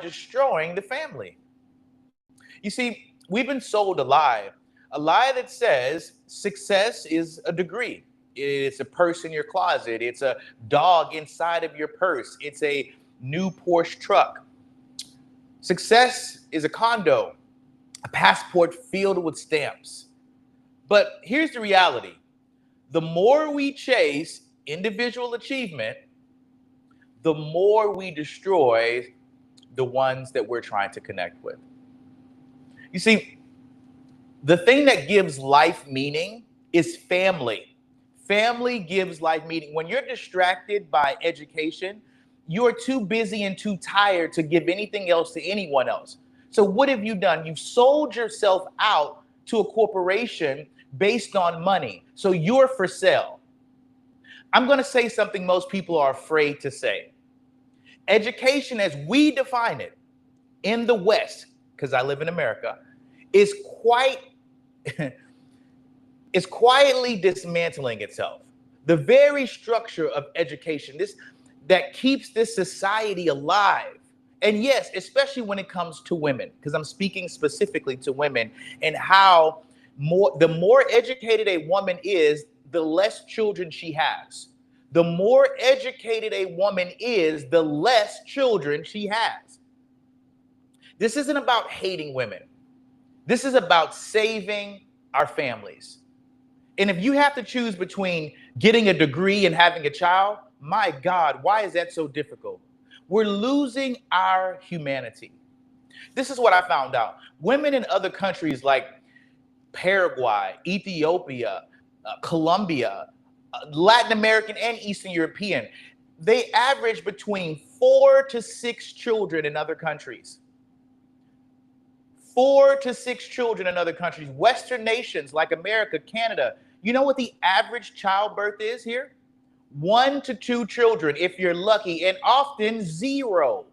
destroying the family. You see, we've been sold a lie that says success is a degree. It's a purse in your closet. It's a dog inside of your purse. It's a new Porsche truck. Success is a condo, a passport filled with stamps. But here's the reality: the more we chase individual achievement, the more we destroy the ones that we're trying to connect with. You see, the thing that gives life meaning is family. Family gives life meaning. When you're distracted by education, you're too busy and too tired to give anything else to anyone else. So, what have you done? You've sold yourself out to a corporation based on money. So, you're for sale. I'm going to say something most people are afraid to say. Education, as we define it in the West, because I live in America, is is quietly dismantling itself. The very structure of education, this that keeps this society alive. And yes, especially when it comes to women, because I'm speaking specifically to women, and how the more educated a woman is, the less children she has. The more educated a woman is, the less children she has. This isn't about hating women. This is about saving our families. And if you have to choose between getting a degree and having a child, my God, why is that so difficult? We're losing our humanity. This is what I found out. Women in other countries like Paraguay, Ethiopia, Colombia, Latin American and Eastern European, they average between 4 to 6 children in other countries. 4 to 6 children in other countries. Western nations like America, Canada, you know what the average childbirth is here? 1 to 2 children if you're lucky, and often 0.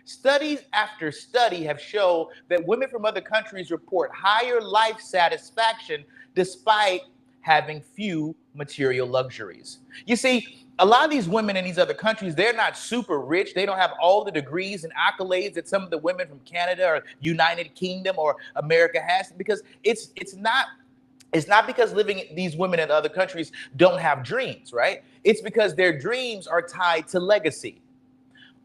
Studies after study have shown that women from other countries report higher life satisfaction despite having few material luxuries. You see, a lot of these women in these other countries, they're not super rich. They don't have all the degrees and accolades that some of the women from Canada or United Kingdom or America has, because it's not because these women in other countries don't have dreams, right? It's because their dreams are tied to legacy.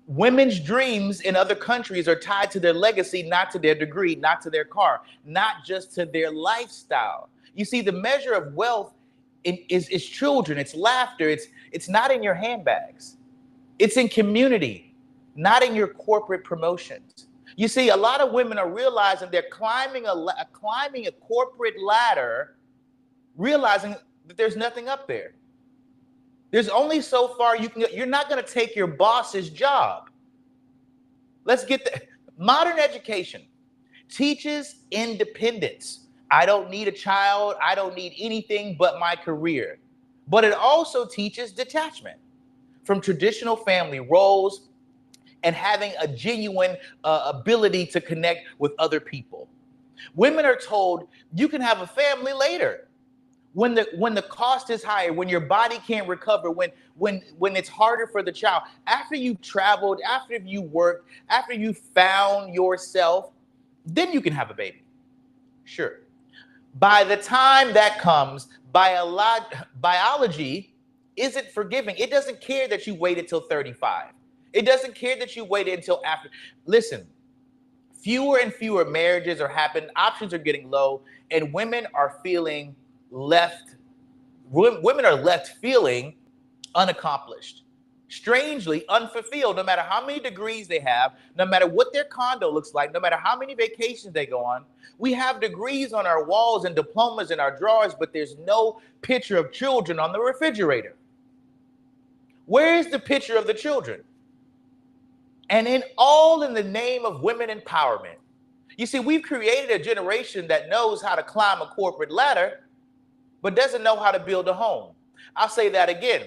Women's dreams in other countries are tied to their legacy, not to their degree, not to their car, not just to their lifestyle. You see, the measure of wealth is children, it's laughter, it's not in your handbags. It's in community, not in your corporate promotions. You see, a lot of women are realizing they're climbing a corporate ladder, realizing that there's nothing up there. There's only so far you can go. You're not going to take your boss's job. Let's get the modern education teaches independence. I don't need a child. I don't need anything but my career. But it also teaches detachment from traditional family roles and having a genuine ability to connect with other people. Women are told you can have a family later. When the cost is higher, when your body can't recover, when it's harder for the child, after you've traveled, after you worked, after you found yourself, then you can have a baby. Sure. By the time that comes, biology isn't forgiving. It doesn't care that you waited till 35. It doesn't care that you waited until after. Listen, fewer and fewer marriages are happening, options are getting low, and women are left feeling unaccomplished, strangely unfulfilled, no matter how many degrees they have, no matter what their condo looks like, no matter how many vacations they go on. We have degrees on our walls and diplomas in our drawers, but there's no picture of children on the refrigerator. Where is the picture of the children? And in the name of women empowerment. You see, we've created a generation that knows how to climb a corporate ladder, but doesn't know how to build a home. I'll say that again.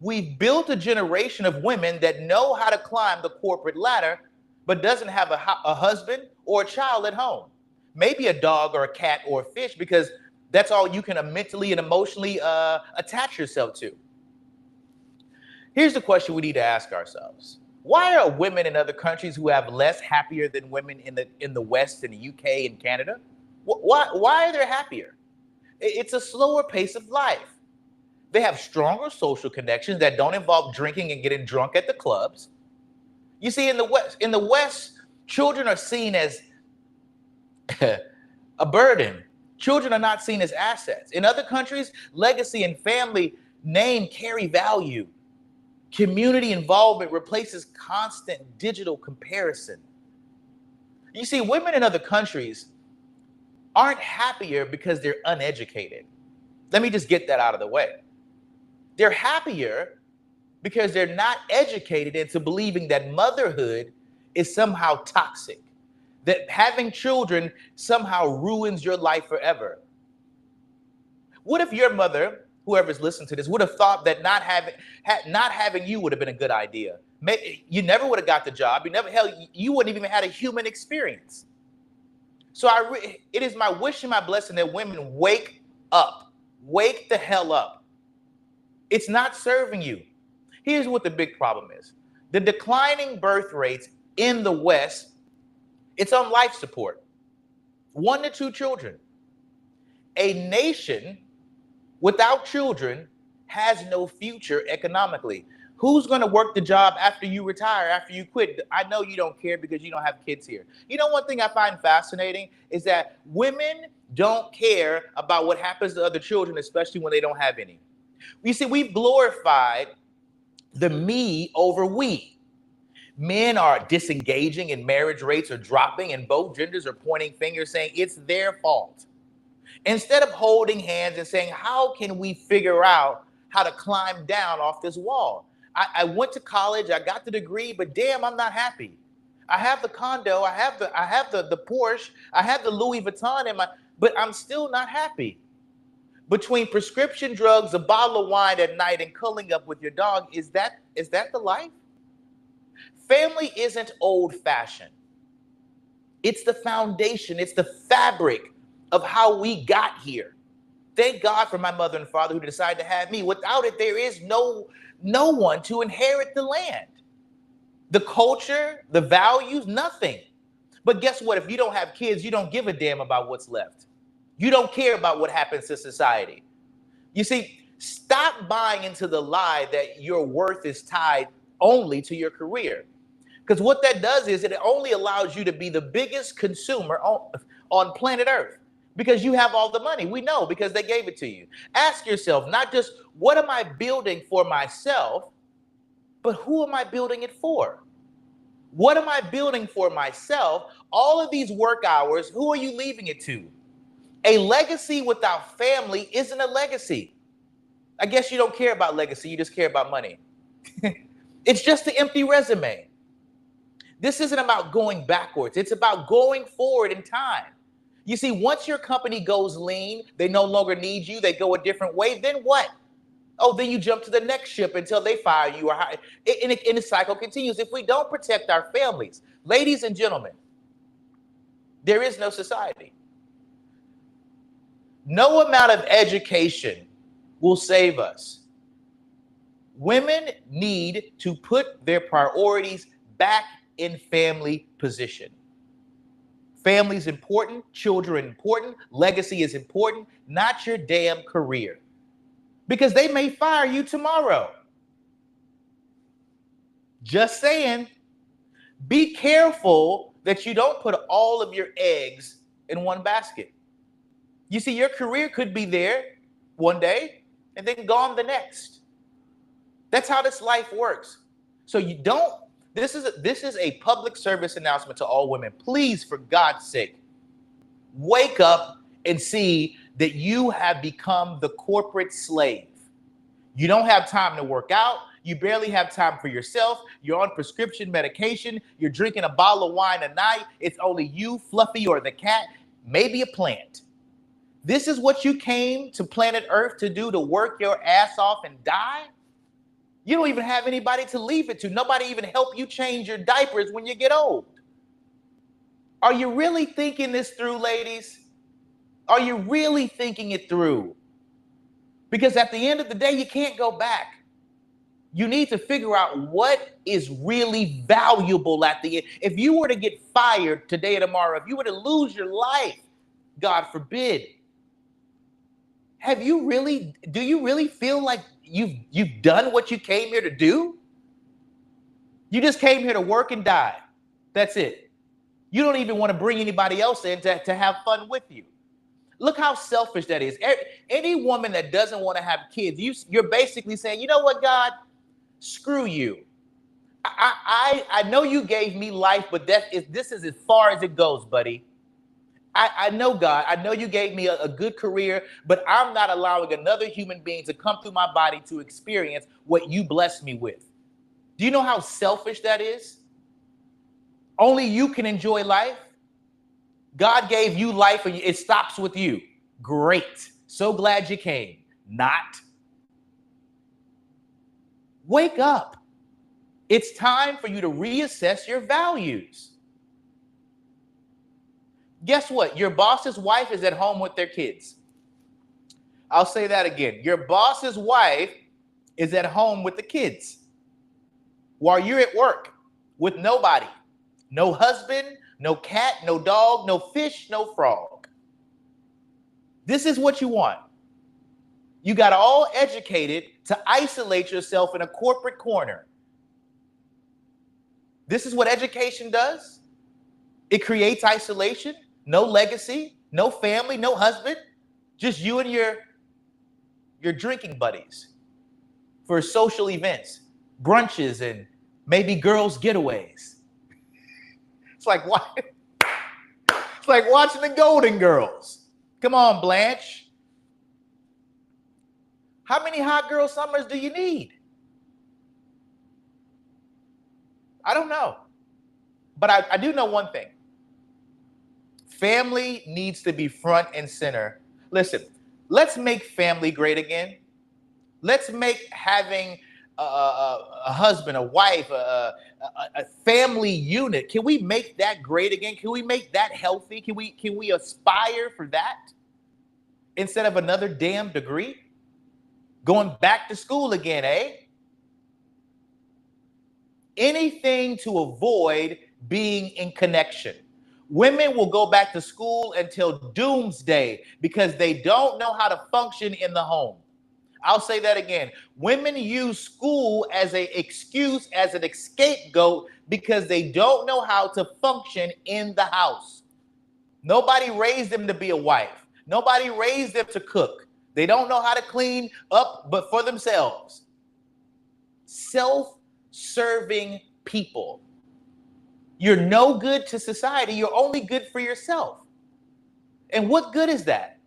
We've built a generation of women that know how to climb the corporate ladder, but doesn't have a husband or a child at home. Maybe a dog or a cat or a fish, because that's all you can mentally and emotionally attach yourself to. Here's the question we need to ask ourselves. Why are women in other countries who have less happier than women in the West, in the UK and Canada? Why are they happier? It's a slower pace of life. They have stronger social connections that don't involve drinking and getting drunk at the clubs. You see, in the West, children are seen as a burden. Children are not seen as assets. In other countries, legacy and family name carry value. Community involvement replaces constant digital comparison. You see, women in other countries aren't happier because they're uneducated. Let me just get that out of the way. They're happier because they're not educated into believing that motherhood is somehow toxic, that having children somehow ruins your life forever. What if your mother, whoever's listening to this, would have thought that not having you would have been a good idea? You never would have got the job. You wouldn't even had a human experience. So it is my wish and my blessing that women wake up, wake the hell up. It's not serving you. Here's what the big problem is. The declining birth rates in the West, it's on life support. 1 to 2 children. A nation without children has no future economically. Who's going to work the job after you retire, after you quit? I know you don't care because you don't have kids here. You know, one thing I find fascinating is that women don't care about what happens to other children, especially when they don't have any. You see, we've glorified the me over we. Men are disengaging and marriage rates are dropping, and both genders are pointing fingers saying it's their fault. Instead of holding hands and saying, how can we figure out how to climb down off this wall? I went to college, I got the degree, but damn, I'm not happy. I have the condo, I have the Porsche, I have the Louis Vuitton but I'm still not happy. Between prescription drugs, a bottle of wine at night, and curling up with your dog, is that the life? Family isn't old-fashioned. It's the foundation, it's the fabric of how we got here. Thank God for my mother and father who decided to have me. Without it, there is no one to inherit the land. The culture, the values, nothing. But guess what? If you don't have kids, you don't give a damn about what's left. You don't care about what happens to society. You see, stop buying into the lie that your worth is tied only to your career. Because what that does is it only allows you to be the biggest consumer on planet Earth. Because you have all the money. We know because they gave it to you. Ask yourself, not just what am I building for myself, but who am I building it for? What am I building for myself? All of these work hours, who are you leaving it to? A legacy without family isn't a legacy. I guess you don't care about legacy, you just care about money. It's just an empty resume. This isn't about going backwards. It's about going forward in time. You see, once your company goes lean, they no longer need you, they go a different way, then what? Oh, then you jump to the next ship until they fire you. And the cycle continues. If we don't protect our families, ladies and gentlemen, there is no society. No amount of education will save us. Women need to put their priorities back in family position. Family is important, children important, legacy is important, not your damn career. Because they may fire you tomorrow. Just saying, be careful that you don't put all of your eggs in one basket. You see, your career could be there one day and then gone the next. That's how this life works. So this is a public service announcement to all women. Please, for God's sake, wake up and see that you have become the corporate slave. You don't have time to work out. You barely have time for yourself. You're on prescription medication. You're drinking a bottle of wine a night. It's only you, Fluffy, or the cat, maybe a plant. This is what you came to planet Earth to do, to work your ass off and die? You don't even have anybody to leave it to. Nobody even help you change your diapers when you get old. Are you really thinking this through, ladies? Are you really thinking it through? Because at the end of the day, you can't go back. You need to figure out what is really valuable at the end. If you were to get fired today or tomorrow, if you were to lose your life, God forbid, do you really feel like you've done what you came here to do? You just came here to work and die. That's it. You don't even want to bring anybody else in to have fun with you. Look how selfish that is. Any woman that doesn't want to have kids, you're basically saying, you know what, God? Screw you. I know you gave me life, but this is as far as it goes, buddy. I know, God, I know you gave me a good career, but I'm not allowing another human being to come through my body to experience what you blessed me with. Do you know how selfish that is? Only you can enjoy life. God gave you life and it stops with you. Great. So glad you came. Not. Wake up. It's time for you to reassess your values. Guess what? Your boss's wife is at home with their kids. I'll say that again. Your boss's wife is at home with the kids while you're at work with nobody. No husband, no cat, no dog, no fish, no frog. This is what you want. You got all educated to isolate yourself in a corporate corner. This is what education does. It creates isolation, no legacy, no family, no husband, just you and your drinking buddies for social events, brunches, and maybe girls' getaways. It's like watching the Golden Girls. Come on, Blanche. How many hot girl summers do you need? I don't know. But I do know one thing. Family needs to be front and center. Listen, let's make family great again. Let's make having a husband, a wife, a family unit. Can we make that great again? Can we make that healthy? Can we aspire for that instead of another damn degree? Going back to school again, eh? Anything to avoid being in connection. Women will go back to school until doomsday because they don't know how to function in the home. I'll say that again. Women use school as an excuse, as an scapegoat, because they don't know how to function in the house. Nobody raised them to be a wife. Nobody raised them to cook. They don't know how to clean up but for themselves. Self-serving people. You're no good to society. You're only good for yourself. And what good is that?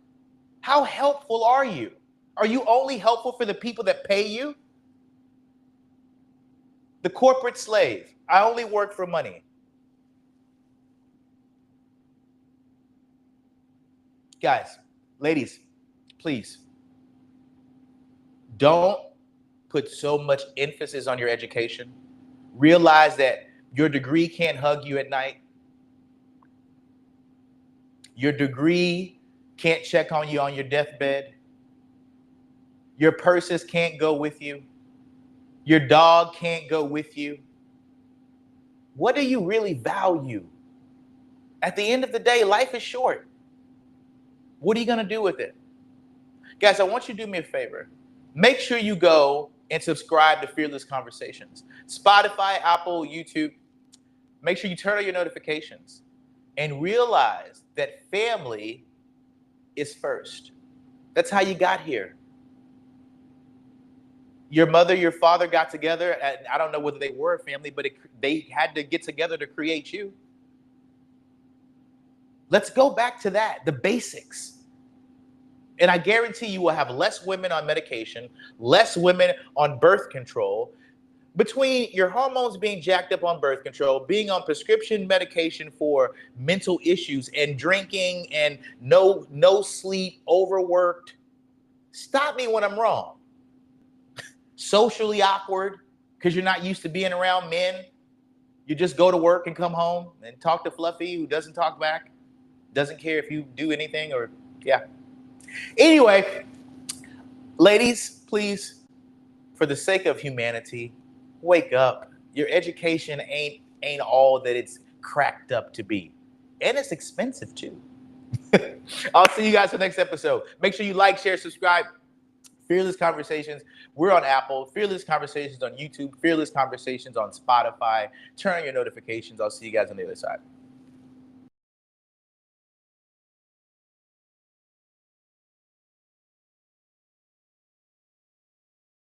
How helpful are you? Are you only helpful for the people that pay you? The corporate slave. I only work for money. Guys, ladies, please don't put so much emphasis on your education. Realize that your degree can't hug you at night. Your degree can't check on you on your deathbed. Your purses can't go with you. Your dog can't go with you. What do you really value? At the end of the day, life is short. What are you going to do with it? Guys, I want you to do me a favor. Make sure you go and subscribe to Fearless Conversations. Spotify, Apple, YouTube. Make sure you turn on your notifications and realize that family is first. That's how you got here. Your mother, your father got together, and I don't know whether they were a family, but they had to get together to create you. Let's go back to that, the basics. And I guarantee you will have less women on medication, less women on birth control. Between your hormones being jacked up on birth control, being on prescription medication for mental issues, and drinking, and no sleep, overworked. Stop me when I'm wrong. Socially awkward because you're not used to being around men. You just go to work and come home and talk to Fluffy, who doesn't talk back, doesn't care if you do anything, or yeah. Anyway, ladies, please for the sake of humanity, wake up. Your education ain't all that it's cracked up to be. And it's expensive too. I'll see you guys for the next episode. Make sure you like, share, subscribe. Fearless Conversations. We're on Apple. Fearless Conversations on YouTube. Fearless Conversations on Spotify. Turn on your notifications. I'll see you guys on the other side.